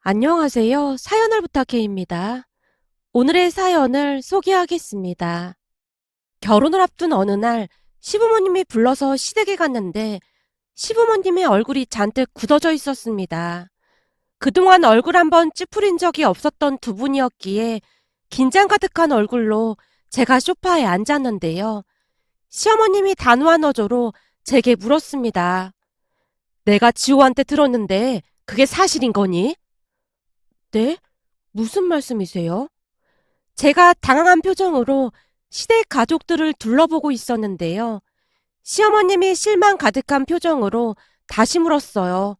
안녕하세요. 사연을 부탁해입니다. 오늘의 사연을 소개하겠습니다. 결혼을 앞둔 어느 날 시부모님이 불러서 시댁에 갔는데 시부모님의 얼굴이 잔뜩 굳어져 있었습니다. 그동안 얼굴 한번 찌푸린 적이 없었던 두 분이었기에 긴장 가득한 얼굴로 제가 소파에 앉았는데요. 시어머님이 단호한 어조로 제게 물었습니다. 내가 지호한테 들었는데 그게 사실인 거니? 네? 무슨 말씀이세요? 제가 당황한 표정으로 시댁 가족들을 둘러보고 있었는데요. 시어머님이 실망 가득한 표정으로 다시 물었어요.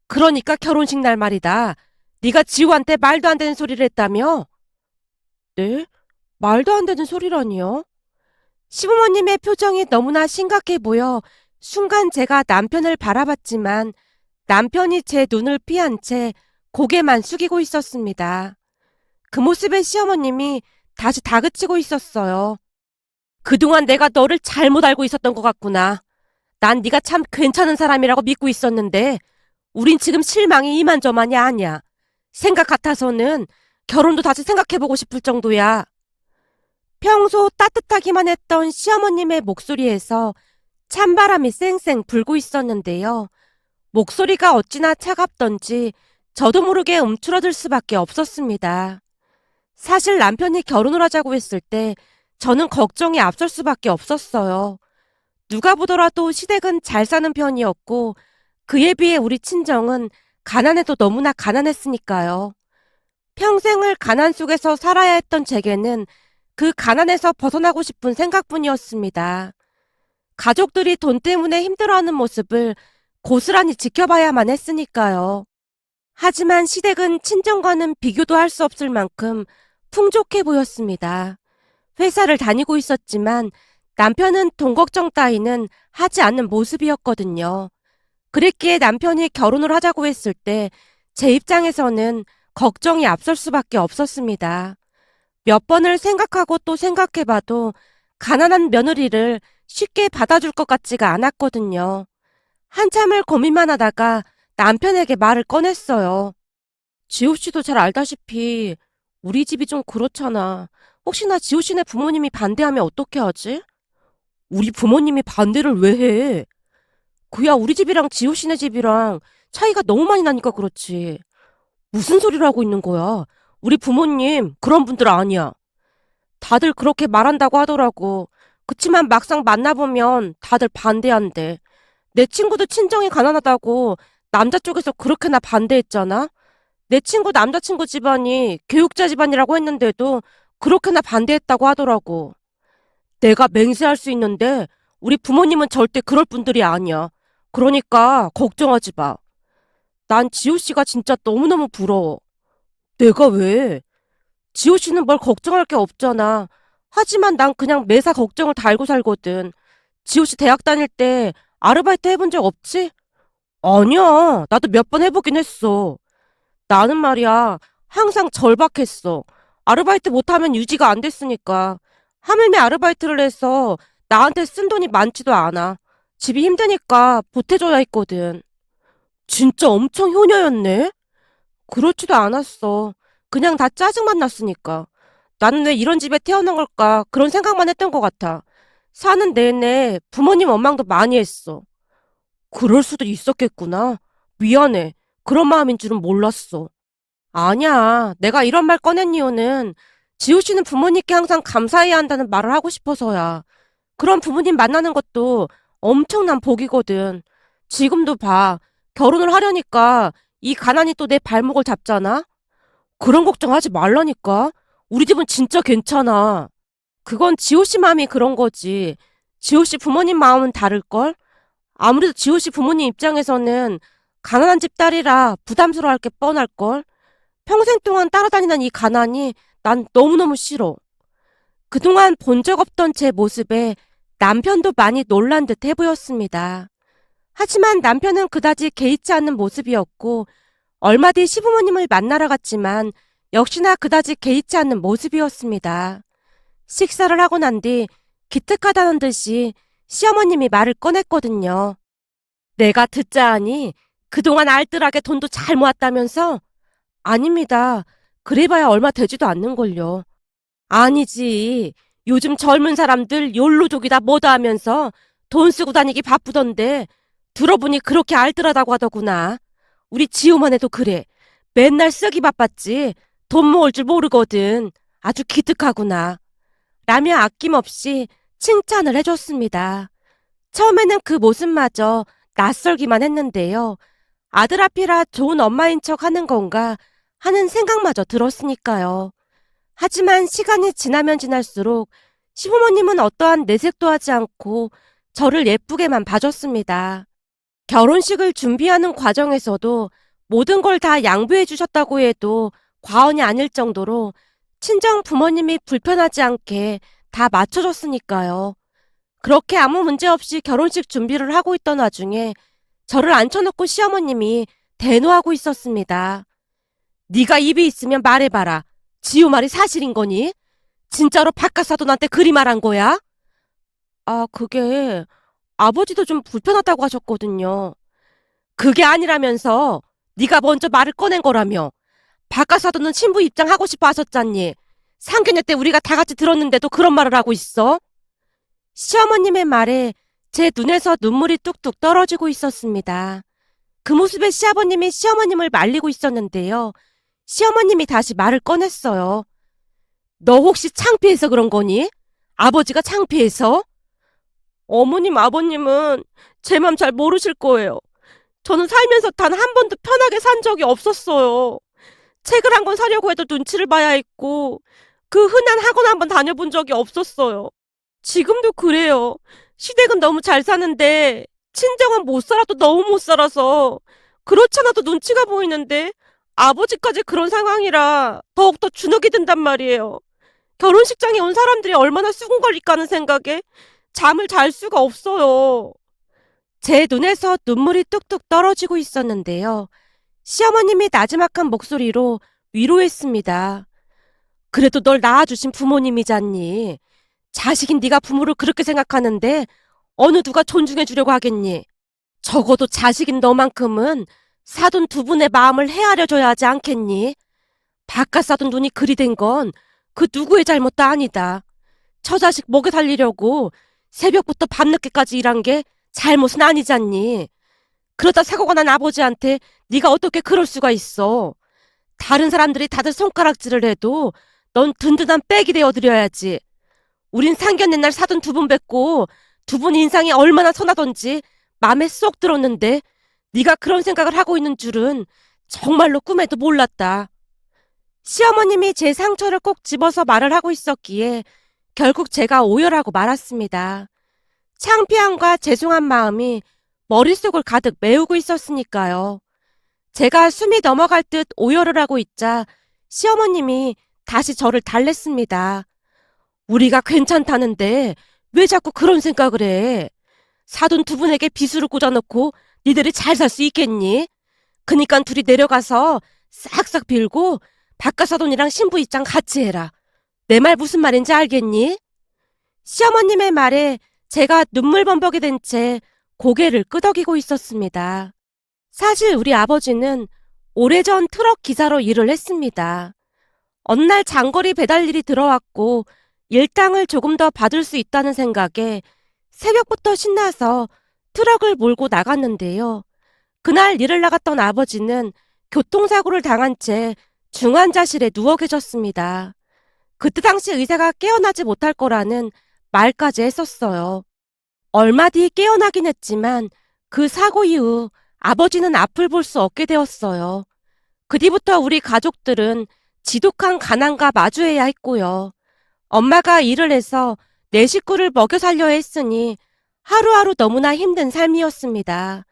그러니까 결혼식 날 말이다. 네가 지우한테 말도 안 되는 소리를 했다며? 네? 말도 안 되는 소리라니요? 시부모님의 표정이 너무나 심각해 보여 순간 제가 남편을 바라봤지만 남편이 제 눈을 피한 채 고개만 숙이고 있었습니다. 그 모습에 시어머님이 다시 다그치고 있었어요. 그동안 내가 너를 잘못 알고 있었던 것 같구나. 난 네가 참 괜찮은 사람이라고 믿고 있었는데 우린 지금 실망이 이만저만이 아니야. 생각 같아서는 결혼도 다시 생각해보고 싶을 정도야. 평소 따뜻하기만 했던 시어머님의 목소리에서 찬바람이 쌩쌩 불고 있었는데요. 목소리가 어찌나 차갑던지 저도 모르게 움츠러들 수밖에 없었습니다. 사실 남편이 결혼을 하자고 했을 때 저는 걱정이 앞설 수밖에 없었어요. 누가 보더라도 시댁은 잘 사는 편이었고 그에 비해 우리 친정은 가난해도 너무나 가난했으니까요. 평생을 가난 속에서 살아야 했던 제게는 그 가난에서 벗어나고 싶은 생각뿐이었습니다. 가족들이 돈 때문에 힘들어하는 모습을 고스란히 지켜봐야만 했으니까요. 하지만 시댁은 친정과는 비교도 할 수 없을 만큼 풍족해 보였습니다. 회사를 다니고 있었지만 남편은 돈 걱정 따위는 하지 않는 모습이었거든요. 그랬기에 남편이 결혼을 하자고 했을 때 제 입장에서는 걱정이 앞설 수밖에 없었습니다. 몇 번을 생각하고 또 생각해봐도 가난한 며느리를 쉽게 받아줄 것 같지가 않았거든요. 한참을 고민만 하다가 남편에게 말을 꺼냈어요. 지호 씨도 잘 알다시피 우리 집이 좀 그렇잖아. 혹시나 지호 씨네 부모님이 반대하면 어떻게 하지? 우리 부모님이 반대를 왜 해? 그야 우리 집이랑 지호 씨네 집이랑 차이가 너무 많이 나니까 그렇지. 무슨 소리를 하고 있는 거야? 우리 부모님 그런 분들 아니야. 다들 그렇게 말한다고 하더라고. 그치만 막상 만나보면 다들 반대한대. 내 친구도 친정이 가난하다고 남자 쪽에서 그렇게나 반대했잖아. 내 친구 남자친구 집안이 교육자 집안이라고 했는데도 그렇게나 반대했다고 하더라고. 내가 맹세할 수 있는데 우리 부모님은 절대 그럴 분들이 아니야. 그러니까 걱정하지 마. 난 지호 씨가 진짜 너무너무 부러워. 내가 왜? 지호 씨는 뭘 걱정할 게 없잖아. 하지만 난 그냥 매사 걱정을 달고 살거든. 지호 씨 대학 다닐 때 아르바이트 해본 적 없지? 아니야. 나도 몇 번 해보긴 했어. 나는 말이야, 항상 절박했어. 아르바이트 못하면 유지가 안 됐으니까. 하물며 아르바이트를 해서 나한테 쓴 돈이 많지도 않아. 집이 힘드니까 보태줘야 했거든. 진짜 엄청 효녀였네? 그렇지도 않았어. 그냥 다 짜증만 났으니까. 나는 왜 이런 집에 태어난 걸까? 그런 생각만 했던 것 같아. 사는 내내 부모님 원망도 많이 했어. 그럴 수도 있었겠구나. 미안해. 그런 마음인 줄은 몰랐어. 아니야. 내가 이런 말 꺼낸 이유는 지호 씨는 부모님께 항상 감사해야 한다는 말을 하고 싶어서야. 그런 부모님 만나는 것도 엄청난 복이거든. 지금도 봐. 결혼을 하려니까 이 가난이 또 내 발목을 잡잖아? 그런 걱정하지 말라니까. 우리 집은 진짜 괜찮아. 그건 지호 씨 마음이 그런 거지. 지호 씨 부모님 마음은 다를걸? 아무래도 지호 씨 부모님 입장에서는 가난한 집 딸이라 부담스러워할 게 뻔할걸? 평생 동안 따라다니는 이 가난이 난 너무너무 싫어. 그동안 본 적 없던 제 모습에 남편도 많이 놀란 듯 해 보였습니다. 하지만 남편은 그다지 개의치 않는 모습이었고 얼마 뒤 시부모님을 만나러 갔지만 역시나 그다지 개의치 않는 모습이었습니다. 식사를 하고 난 뒤 기특하다는 듯이 시어머님이 말을 꺼냈거든요. 내가 듣자 하니 그동안 알뜰하게 돈도 잘 모았다면서? 아닙니다. 그래봐야 얼마 되지도 않는걸요. 아니지. 요즘 젊은 사람들 욜로족이다 뭐다 하면서 돈 쓰고 다니기 바쁘던데 들어보니 그렇게 알뜰하다고 하더구나. 우리 지호만 해도 그래. 맨날 쓰기 바빴지. 돈 모을 줄 모르거든. 아주 기특하구나. 라며 아낌없이 칭찬을 해줬습니다. 처음에는 그 모습마저 낯설기만 했는데요. 아들 앞이라 좋은 엄마인 척 하는 건가 하는 생각마저 들었으니까요. 하지만 시간이 지나면 지날수록 시부모님은 어떠한 내색도 하지 않고 저를 예쁘게만 봐줬습니다. 결혼식을 준비하는 과정에서도 모든 걸 다 양보해 주셨다고 해도 과언이 아닐 정도로 친정 부모님이 불편하지 않게 다 맞춰줬으니까요. 그렇게 아무 문제 없이 결혼식 준비를 하고 있던 와중에 저를 앉혀놓고 시어머님이 대노하고 있었습니다. 네가 입이 있으면 말해봐라. 지호 말이 사실인 거니? 진짜로 바깥사돈한테 그리 말한 거야? 아, 그게 아버지도 좀 불편하다고 하셨거든요. 그게 아니라면서 네가 먼저 말을 꺼낸 거라며. 바깥사돈은 신부 입장하고 싶어 하셨잖니. 상견례 때 우리가 다 같이 들었는데도 그런 말을 하고 있어? 시어머님의 말에 제 눈에서 눈물이 뚝뚝 떨어지고 있었습니다. 그 모습에 시아버님이 시어머님을 말리고 있었는데요. 시어머님이 다시 말을 꺼냈어요. 너 혹시 창피해서 그런 거니? 아버지가 창피해서? 어머님, 아버님은 제 맘 잘 모르실 거예요. 저는 살면서 단 한 번도 편하게 산 적이 없었어요. 책을 한 권 사려고 해도 눈치를 봐야 했고, 그 흔한 학원 한 번 다녀본 적이 없었어요. 지금도 그래요. 시댁은 너무 잘 사는데, 친정은 못 살아도 너무 못 살아서, 그렇잖아도 눈치가 보이는데, 아버지까지 그런 상황이라 더욱더 주눅이 든단 말이에요. 결혼식장에 온 사람들이 얼마나 수군거릴까 하는 생각에 잠을 잘 수가 없어요. 제 눈에서 눈물이 뚝뚝 떨어지고 있었는데요. 시어머님이 나지막한 목소리로 위로했습니다. 그래도 널 낳아주신 부모님이잖니. 자식인 네가 부모를 그렇게 생각하는데 어느 누가 존중해 주려고 하겠니? 적어도 자식인 너만큼은 사돈 두 분의 마음을 헤아려 줘야 하지 않겠니? 바깥 사돈 눈이 그리 된 건 그 누구의 잘못도 아니다. 처자식 먹여 살리려고 새벽부터 밤늦게까지 일한 게 잘못은 아니잖니. 그러다 사고가 난 아버지한테 네가 어떻게 그럴 수가 있어. 다른 사람들이 다들 손가락질을 해도 넌 든든한 백이 되어드려야지. 우린 상견례 날 사돈 두 분 뵙고 두 분 인상이 얼마나 선하던지 맘에 쏙 들었는데 네가 그런 생각을 하고 있는 줄은 정말로 꿈에도 몰랐다. 시어머님이 제 상처를 꼭 집어서 말을 하고 있었기에 결국 제가 오열하고 말았습니다. 창피함과 죄송한 마음이 머릿속을 가득 메우고 있었으니까요. 제가 숨이 넘어갈 듯 오열을 하고 있자 시어머님이 다시 저를 달랬습니다. 우리가 괜찮다는데 왜 자꾸 그런 생각을 해? 사돈 두 분에게 비수를 꽂아놓고 니들이 잘 살 수 있겠니? 그니까 둘이 내려가서 싹싹 빌고 바깥사돈이랑 신부 입장 같이 해라. 내 말 무슨 말인지 알겠니? 시어머님의 말에 제가 눈물범벅이 된 채 고개를 끄덕이고 있었습니다. 사실 우리 아버지는 오래전 트럭 기사로 일을 했습니다. 어느 날 장거리 배달 일이 들어왔고 일당을 조금 더 받을 수 있다는 생각에 새벽부터 신나서 트럭을 몰고 나갔는데요. 그날 일을 나갔던 아버지는 교통사고를 당한 채 중환자실에 누워 계셨습니다. 그때 당시 의사가 깨어나지 못할 거라는 말까지 했었어요. 얼마 뒤 깨어나긴 했지만 그 사고 이후 아버지는 앞을 볼 수 없게 되었어요. 그 뒤부터 우리 가족들은 지독한 가난과 마주해야 했고요. 엄마가 일을 해서 내 식구를 먹여 살려 했으니 하루하루 너무나 힘든 삶이었습니다.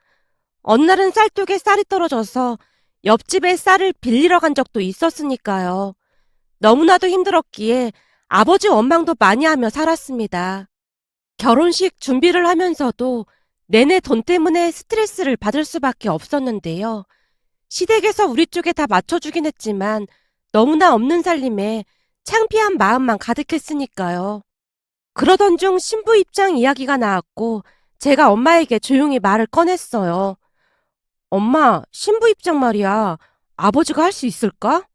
어느 날은 쌀독에 쌀이 떨어져서 옆집에 쌀을 빌리러 간 적도 있었으니까요. 너무나도 힘들었기에 아버지 원망도 많이 하며 살았습니다. 결혼식 준비를 하면서도 내내 돈 때문에 스트레스를 받을 수밖에 없었는데요. 시댁에서 우리 쪽에 다 맞춰주긴 했지만 너무나 없는 살림에 창피한 마음만 가득했으니까요. 그러던 중 신부 입장 이야기가 나왔고 제가 엄마에게 조용히 말을 꺼냈어요. 엄마, 신부 입장 말이야. 아버지가 할 수 있을까?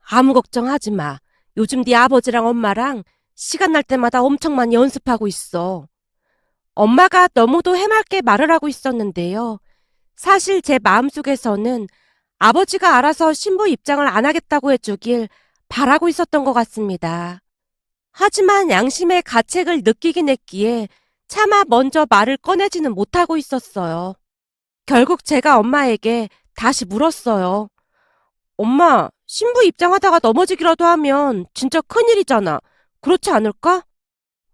아무 걱정하지 마. 요즘 네 아버지랑 엄마랑 시간 날 때마다 엄청 많이 연습하고 있어. 엄마가 너무도 해맑게 말을 하고 있었는데요. 사실 제 마음속에서는 아버지가 알아서 신부 입장을 안 하겠다고 해주길 바라고 있었던 것 같습니다. 하지만 양심의 가책을 느끼긴 했기에 차마 먼저 말을 꺼내지는 못하고 있었어요. 결국 제가 엄마에게 다시 물었어요. 엄마, 신부 입장하다가 넘어지기라도 하면 진짜 큰일이잖아. 그렇지 않을까?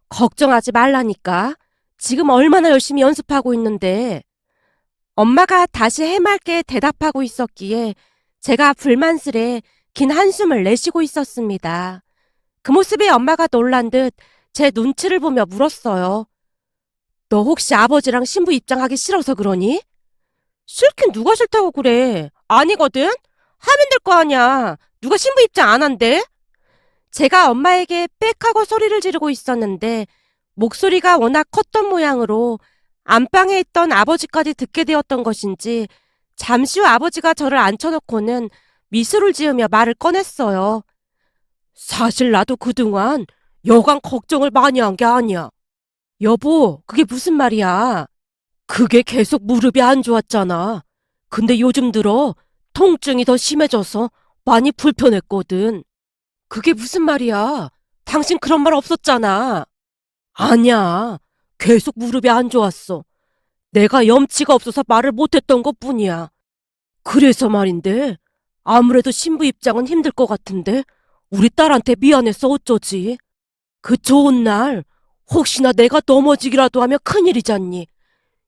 걱정하지 말라니까. 지금 얼마나 열심히 연습하고 있는데. 엄마가 다시 해맑게 대답하고 있었기에 제가 불만스레 긴 한숨을 내쉬고 있었습니다. 그 모습에 엄마가 놀란 듯 제 눈치를 보며 물었어요. 너 혹시 아버지랑 신부 입장하기 싫어서 그러니? 싫긴 누가 싫다고 그래. 아니거든? 하면 될 거 아니야. 누가 신부 입장 안 한대? 제가 엄마에게 빽하고 소리를 지르고 있었는데 목소리가 워낙 컸던 모양으로 안방에 있던 아버지까지 듣게 되었던 것인지 잠시 후 아버지가 저를 앉혀놓고는 미소를 지으며 말을 꺼냈어요. 사실 나도 그동안 여간 걱정을 많이 한 게 아니야. 여보, 그게 무슨 말이야? 그게 계속 무릎이 안 좋았잖아. 근데 요즘 들어 통증이 더 심해져서 많이 불편했거든. 그게 무슨 말이야? 당신 그런 말 없었잖아. 아니야. 계속 무릎이 안 좋았어. 내가 염치가 없어서 말을 못했던 것뿐이야. 그래서 말인데 아무래도 신부 입장은 힘들 것 같은데 우리 딸한테 미안해서 어쩌지? 그 좋은 날 혹시나 내가 넘어지기라도 하면 큰일이잖니.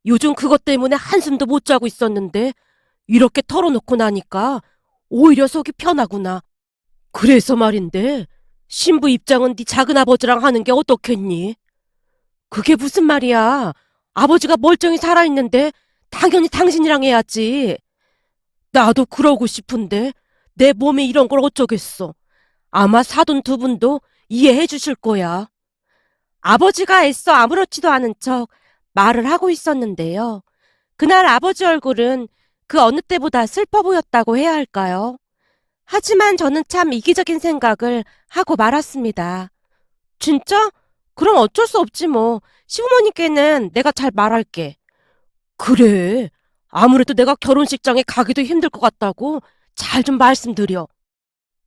요즘 그것 때문에 한숨도 못 자고 있었는데 이렇게 털어놓고 나니까 오히려 속이 편하구나. 그래서 말인데 신부 입장은 네 작은아버지랑 하는 게 어떻겠니? 그게 무슨 말이야. 아버지가 멀쩡히 살아있는데 당연히 당신이랑 해야지. 나도 그러고 싶은데 내 몸에 이런 걸 어쩌겠어. 아마 사돈 두 분도 이해해 주실 거야. 아버지가 애써 아무렇지도 않은 척 말을 하고 있었는데요. 그날 아버지 얼굴은 그 어느 때보다 슬퍼 보였다고 해야 할까요? 하지만 저는 참 이기적인 생각을 하고 말았습니다. 진짜? 그럼 어쩔 수 없지 뭐. 시부모님께는 내가 잘 말할게. 그래. 아무래도 내가 결혼식장에 가기도 힘들 것 같다고 잘 좀 말씀드려.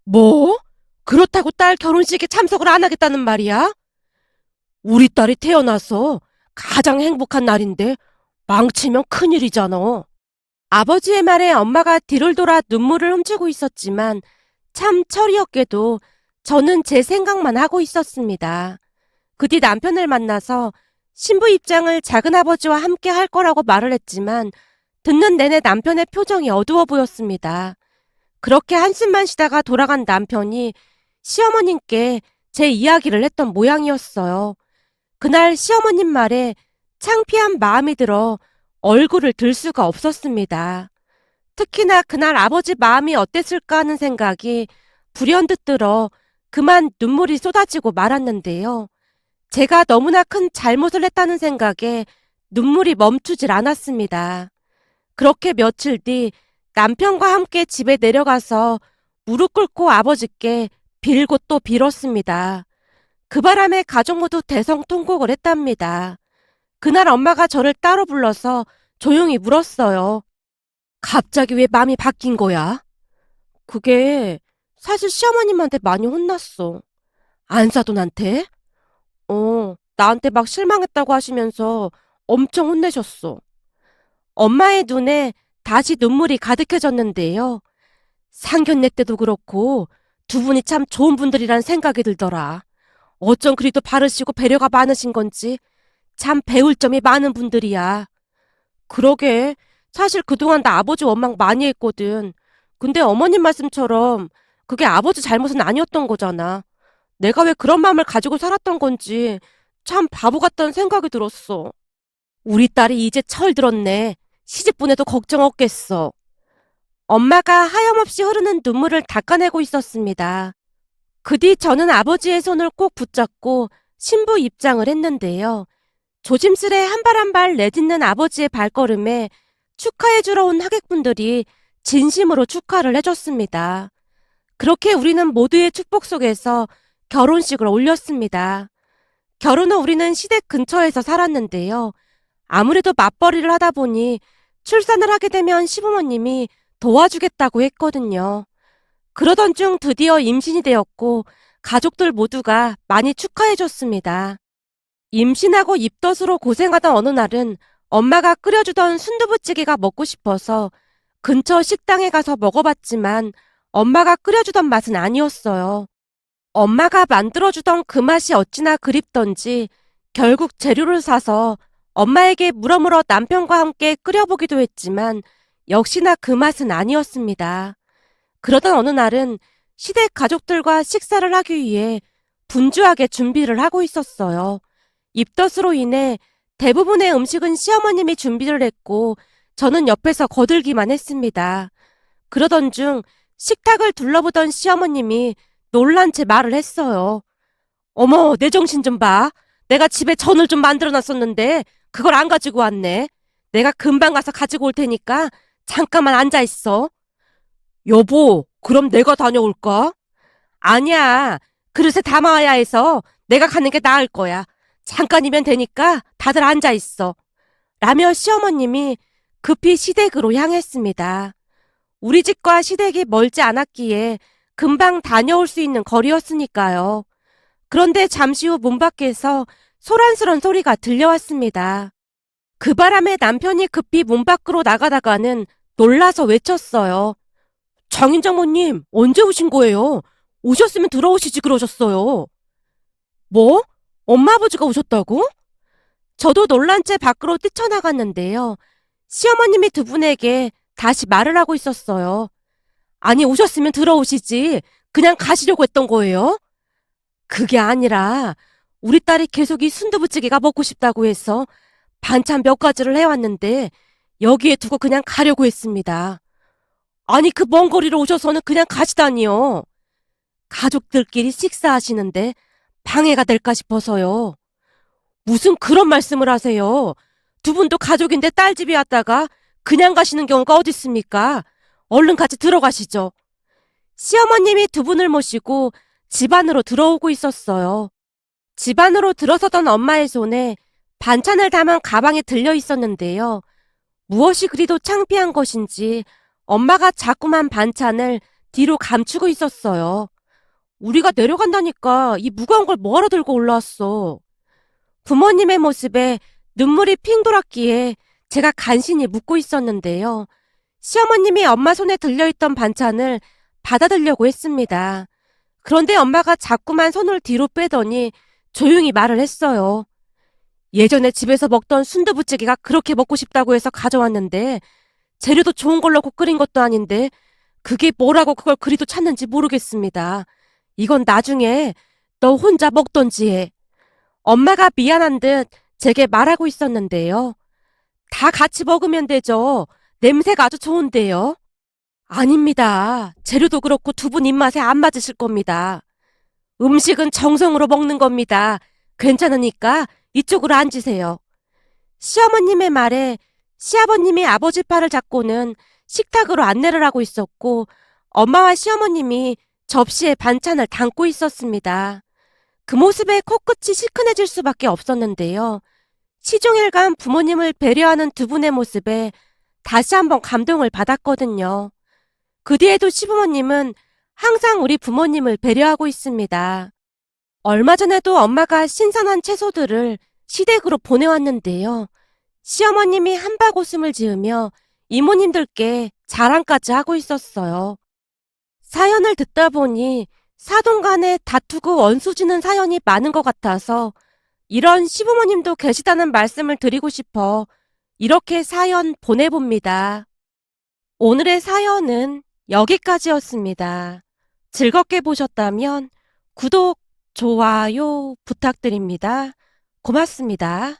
뭐? 그렇다고 딸 결혼식에 참석을 안 하겠다는 말이야? 우리 딸이 태어나서 가장 행복한 날인데 망치면 큰일이잖아. 아버지의 말에 엄마가 뒤를 돌아 눈물을 훔치고 있었지만 참 철이었게도 저는 제 생각만 하고 있었습니다. 그 뒤 남편을 만나서 신부 입장을 작은아버지와 함께 할 거라고 말을 했지만 듣는 내내 남편의 표정이 어두워 보였습니다. 그렇게 한숨만 쉬다가 돌아간 남편이 시어머님께 제 이야기를 했던 모양이었어요. 그날 시어머님 말에 창피한 마음이 들어 얼굴을 들 수가 없었습니다. 특히나 그날 아버지 마음이 어땠을까 하는 생각이 불현듯 들어 그만 눈물이 쏟아지고 말았는데요. 제가 너무나 큰 잘못을 했다는 생각에 눈물이 멈추질 않았습니다. 그렇게 며칠 뒤 남편과 함께 집에 내려가서 무릎 꿇고 아버지께 빌고 또 빌었습니다. 그 바람에 가족 모두 대성통곡을 했답니다. 그날 엄마가 저를 따로 불러서 조용히 물었어요. 갑자기 왜 마음이 바뀐 거야? 그게 사실 시어머님한테 많이 혼났어. 안사돈한테? 나한테 막 실망했다고 하시면서 엄청 혼내셨어. 엄마의 눈에 다시 눈물이 가득해졌는데요. 상견례 때도 그렇고 두 분이 참 좋은 분들이란 생각이 들더라. 어쩜 그리도 바르시고 배려가 많으신 건지 참 배울 점이 많은 분들이야. 그러게. 사실 그동안 나 아버지 원망 많이 했거든. 근데 어머님 말씀처럼 그게 아버지 잘못은 아니었던 거잖아. 내가 왜 그런 마음을 가지고 살았던 건지 참 바보 같다는 생각이 들었어. 우리 딸이 이제 철 들었네. 시집보내도 걱정 없겠어. 엄마가 하염없이 흐르는 눈물을 닦아내고 있었습니다. 그 뒤 저는 아버지의 손을 꼭 붙잡고 신부 입장을 했는데요. 조심스레 한 발 한 발 내딛는 아버지의 발걸음에 축하해주러 온 하객분들이 진심으로 축하를 해줬습니다. 그렇게 우리는 모두의 축복 속에서 결혼식을 올렸습니다. 결혼 후 우리는 시댁 근처에서 살았는데요. 아무래도 맞벌이를 하다 보니 출산을 하게 되면 시부모님이 도와주겠다고 했거든요. 그러던 중 드디어 임신이 되었고 가족들 모두가 많이 축하해줬습니다. 임신하고 입덧으로 고생하던 어느 날은 엄마가 끓여주던 순두부찌개가 먹고 싶어서 근처 식당에 가서 먹어봤지만 엄마가 끓여주던 맛은 아니었어요. 엄마가 만들어주던 그 맛이 어찌나 그립던지 결국 재료를 사서 엄마에게 물어물어 남편과 함께 끓여보기도 했지만 역시나 그 맛은 아니었습니다. 그러던 어느 날은 시댁 가족들과 식사를 하기 위해 분주하게 준비를 하고 있었어요. 입덧으로 인해 대부분의 음식은 시어머님이 준비를 했고 저는 옆에서 거들기만 했습니다. 그러던 중 식탁을 둘러보던 시어머님이 놀란 채 말을 했어요. 어머, 내 정신 좀 봐. 내가 집에 전을 좀 만들어 놨었는데 그걸 안 가지고 왔네. 내가 금방 가서 가지고 올 테니까 잠깐만 앉아 있어. 여보, 그럼 내가 다녀올까? 아니야. 그릇에 담아와야 해서 내가 가는 게 나을 거야. 잠깐이면 되니까 다들 앉아 있어. 라며 시어머님이 급히 시댁으로 향했습니다. 우리 집과 시댁이 멀지 않았기에 금방 다녀올 수 있는 거리였으니까요. 그런데 잠시 후 문 밖에서 소란스런 소리가 들려왔습니다. 그 바람에 남편이 급히 문 밖으로 나가다가는 놀라서 외쳤어요. 장인장모님, 언제 오신 거예요? 오셨으면 들어오시지 그러셨어요. 뭐? 엄마 아버지가 오셨다고? 저도 놀란 채 밖으로 뛰쳐나갔는데요. 시어머님이 두 분에게 다시 말을 하고 있었어요. 아니, 오셨으면 들어오시지. 그냥 가시려고 했던 거예요? 그게 아니라 우리 딸이 계속 이 순두부찌개가 먹고 싶다고 해서 반찬 몇 가지를 해왔는데 여기에 두고 그냥 가려고 했습니다. 아니, 그 먼 거리로 오셔서는 그냥 가시다니요. 가족들끼리 식사하시는데 방해가 될까 싶어서요. 무슨 그런 말씀을 하세요. 두 분도 가족인데 딸 집에 왔다가 그냥 가시는 경우가 어디 있습니까? 얼른 같이 들어가시죠. 시어머님이 두 분을 모시고 집 안으로 들어오고 있었어요. 집 안으로 들어서던 엄마의 손에 반찬을 담은 가방이 들려 있었는데요. 무엇이 그리도 창피한 것인지 엄마가 자꾸만 반찬을 뒤로 감추고 있었어요. 우리가 내려간다니까 이 무거운 걸 뭐하러 들고 올라왔어. 부모님의 모습에 눈물이 핑 돌았기에 제가 간신히 묻고 있었는데요. 시어머님이 엄마 손에 들려있던 반찬을 받아들려고 했습니다. 그런데 엄마가 자꾸만 손을 뒤로 빼더니 조용히 말을 했어요. 예전에 집에서 먹던 순두부찌개가 그렇게 먹고 싶다고 해서 가져왔는데 재료도 좋은 걸 넣고 끓인 것도 아닌데 그게 뭐라고 그걸 그리도 찾는지 모르겠습니다. 이건 나중에 너 혼자 먹던지 해. 엄마가 미안한 듯 제게 말하고 있었는데요. 다 같이 먹으면 되죠. 냄새가 아주 좋은데요. 아닙니다. 재료도 그렇고 두 분 입맛에 안 맞으실 겁니다. 음식은 정성으로 먹는 겁니다. 괜찮으니까 이쪽으로 앉으세요. 시어머님의 말에 시아버님이 아버지 팔을 잡고는 식탁으로 안내를 하고 있었고 엄마와 시어머님이 접시에 반찬을 담고 있었습니다. 그 모습에 코끝이 시큰해질 수밖에 없었는데요. 시종일관 부모님을 배려하는 두 분의 모습에 다시 한번 감동을 받았거든요. 그 뒤에도 시부모님은 항상 우리 부모님을 배려하고 있습니다. 얼마 전에도 엄마가 신선한 채소들을 시댁으로 보내왔는데요. 시어머님이 한박 웃음을 지으며 이모님들께 자랑까지 하고 있었어요. 사연을 듣다 보니 사돈 간에 다투고 원수지는 사연이 많은 것 같아서 이런 시부모님도 계시다는 말씀을 드리고 싶어 이렇게 사연 보내봅니다. 오늘의 사연은 여기까지였습니다. 즐겁게 보셨다면 구독, 좋아요 부탁드립니다. 고맙습니다.